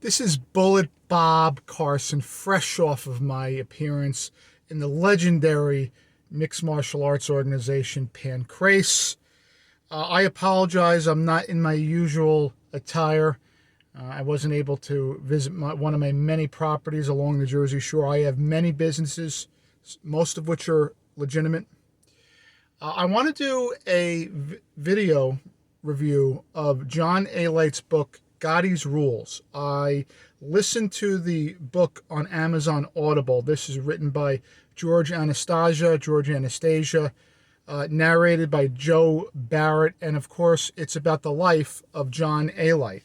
This is Bullet Bob Carson, fresh off of my appearance in the legendary mixed martial arts organization Pancrase. I apologize, I'm not in my usual attire. I wasn't able to visit one of my many properties along the Jersey Shore. I have many businesses, most of which are legitimate. I want to do a video review of John Alite's book, Gotti's Rules. I listened to the book on Amazon Audible. This is written by George Anastasia, narrated by Joe Barrett, and of course, it's about the life of John Alite.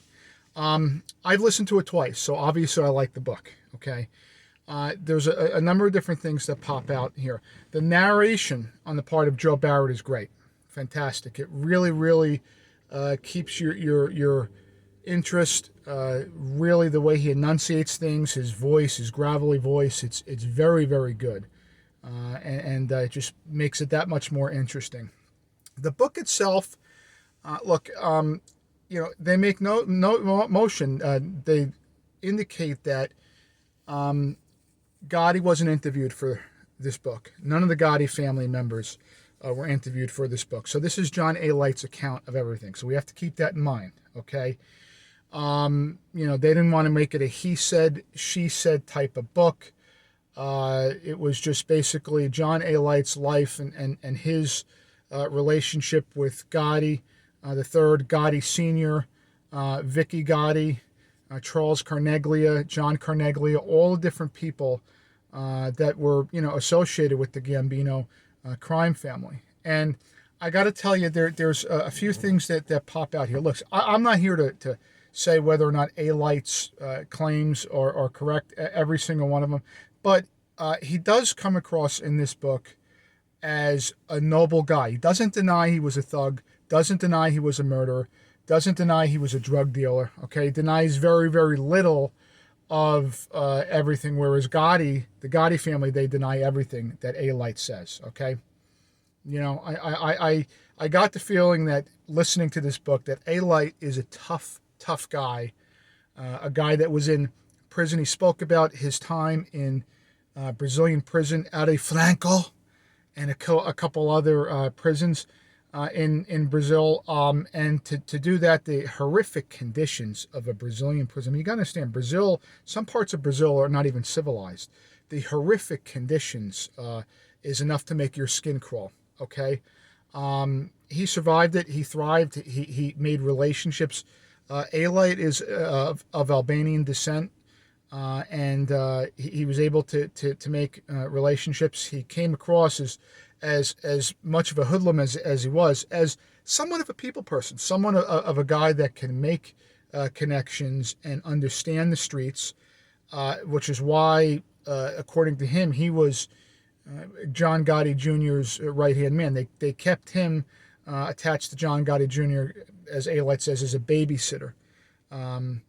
I've listened to it twice, so obviously I like the book, okay? There's a number of different things that pop out here. The narration on the part of Joe Barrett is great, fantastic. It really keeps your interest. Really, the way he enunciates things, his voice, his gravelly voice, it's very good, and it just makes it that much more interesting. The book itself, look, they make no motion. They indicate that Gotti wasn't interviewed for this book. None of the Gotti family members were interviewed for this book. So this is John Alite's account of everything. So we have to keep that in mind, okay? They didn't want to make it a he said, she said type of book. It was just basically John Alite's life and his relationship with Gotti, the third, Gotti Sr., Vicky Gotti, Charles Carneglia, John Carneglia, all the different people that were, associated with the Gambino crime family. And I got to tell you, there's a few things that pop out here. Look, I'm not here to say whether or not Alite's claims are correct, every single one of them, but he does come across in this book as a noble guy. He doesn't deny he was a thug, doesn't deny he was a murderer, doesn't deny he was a drug dealer, okay? He denies very little of everything, whereas Gotti, the Gotti family, they deny everything that Alite says, okay? I got the feeling that listening to this book that Alite is a tough guy, a guy that was in prison. He spoke about his time in Brazilian prison, Ade Franco, and a couple other prisons in Brazil, and to do that, the horrific conditions of a Brazilian prison. I mean, you got to understand, Brazil, some parts of Brazil are not even civilized. The horrific conditions is enough to make your skin crawl, okay? He survived it. He thrived. He made relationships. Alite is of Albanian descent, and he was able to make relationships. He came across as much of a hoodlum as he was, as somewhat of a people person, someone of a guy that can make connections and understand the streets, which is why, according to him, he was John Gotti Jr.'s right-hand man. They kept him attached to John Gotti Jr., as Alite says, as a babysitter. Someone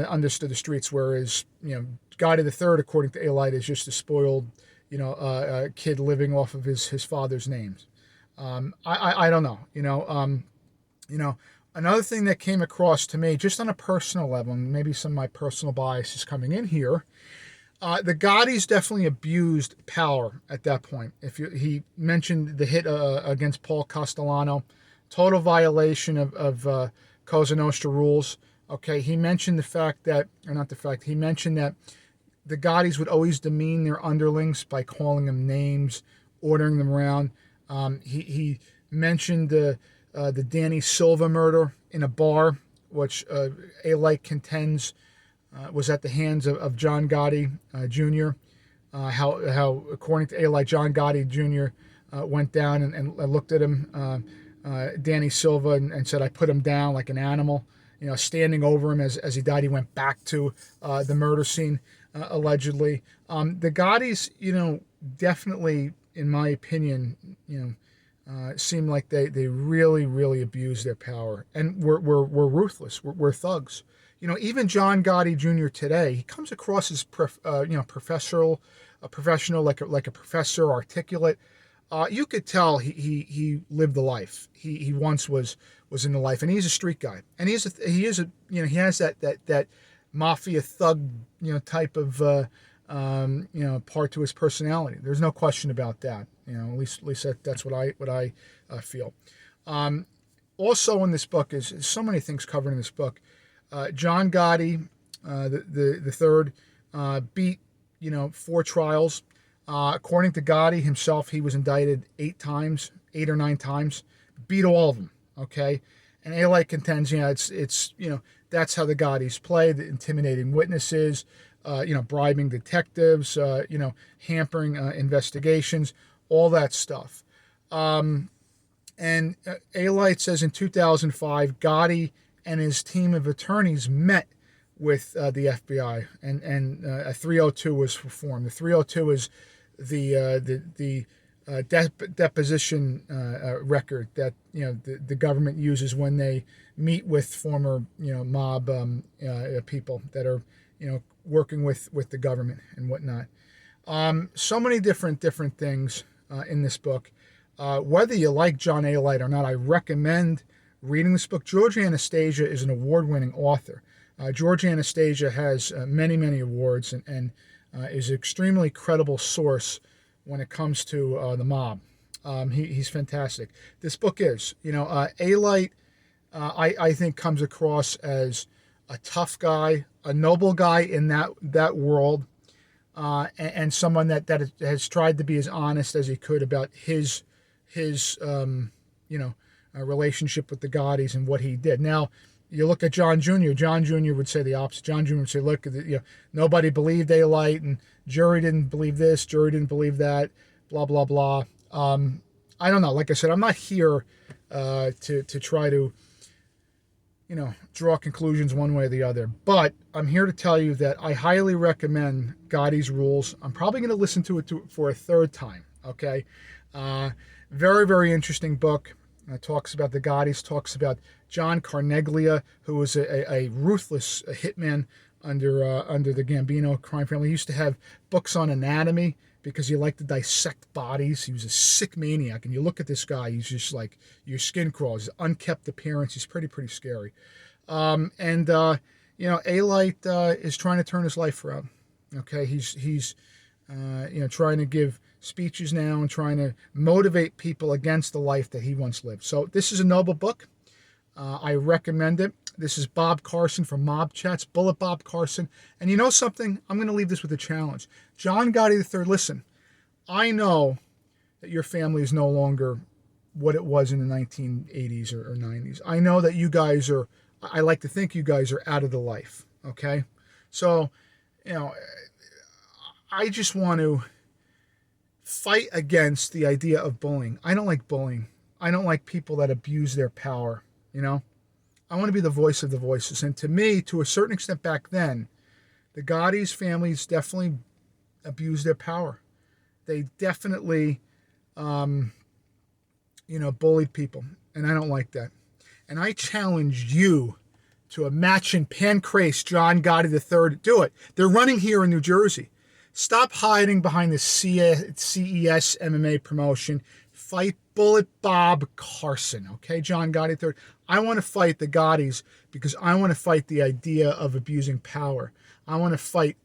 that understood the streets, whereas, Gotti the third, according to Alite, is just a spoiled, a kid living off of his father's names. I don't know. Another thing that came across to me, just on a personal level, and maybe some of my personal bias is coming in here, the Gottis definitely abused power at that point. He mentioned the hit against Paul Castellano, total violation of Cosa Nostra rules. Okay, he mentioned he mentioned that the Gottis would always demean their underlings by calling them names, ordering them around. He mentioned the Danny Silva murder in a bar, which Alite contends was at the hands of John Gotti Jr. How according to Alite, John Gotti Jr. Went down and looked at him, Danny Silva, and said, "I put him down like an animal." Standing over him as he died. He went back to the murder scene, allegedly. The Gottis, definitely, in my opinion, seem like they really abused their power and were ruthless. We're thugs. Even John Gotti Jr. today, he comes across as professional, like a professor, articulate. You could tell he lived the life. He once was in the life, and he's a street guy, and he has that mafia thug, type of part to his personality. There's no question about that. At least that's what I feel. Also in this book is so many things covered in this book. John Gotti, the third, beat 4 trials. According to Gotti himself, he was indicted 8 or 9 times, beat all of them. Okay, and Alite contends, it's that's how the Gottis play, the intimidating witnesses, bribing detectives, hampering investigations, all that stuff. And Alite says in 2005, Gotti and his team of attorneys met with the FBI, and a 302 was formed. The 302 is the deposition record that the government uses when they meet with former mob people that are working with the government and whatnot. So many different things in this book. Whether you like John Alite or not, I recommend reading this book. George Anastasia is an award-winning author. George Anastasia has many awards and is an extremely credible source when it comes to the mob. He's fantastic. This book is, Alite, I think comes across as a tough guy, a noble guy in that world, and someone that has tried to be as honest as he could about his relationship with the Gottis and what he did. Now, you look at John Jr. John Jr. would say the opposite. John Jr. would say, look, nobody believed Alite, and jury didn't believe this, jury didn't believe that, blah, blah, blah. I don't know. Like I said, I'm not here to try to, draw conclusions one way or the other. But I'm here to tell you that I highly recommend Gotti's Rules. I'm probably going to listen to it for a third time, okay? Very, very interesting book. Talks about the Gottis, talks about John Carneglia, who was a ruthless hitman under the Gambino crime family. He used to have books on anatomy because he liked to dissect bodies. He was a sick maniac. And you look at this guy, he's just like, your skin crawls. His unkempt appearance, he's pretty scary. Alite is trying to turn his life around. Okay, he's trying to give speeches now and trying to motivate people against the life that he once lived. So this is a noble book. I recommend it. This is Bob Carson from Mob Chats, Bullet Bob Carson. And you know something? I'm going to leave this with a challenge. John Gotti III, listen, I know that your family is no longer what it was in the 1980s or 90s. I know that you guys are, I like to think you guys are out of the life, okay? So, I just want to fight against the idea of bullying. I don't like bullying. I don't like people that abuse their power, I want to be the voice of the voiceless. And to me, to a certain extent back then, the Gotti's families definitely abused their power. They definitely, bullied people. And I don't like that. And I challenge you to a match in Pancrase, John Gotti III. Do it. They're running here in New Jersey. Stop hiding behind the CES MMA promotion. Fight Bullet Bob Carson, okay, John Gotti III. I want to fight the Gottis because I want to fight the idea of abusing power. I want to fight,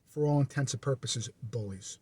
for all intents and purposes, bullies.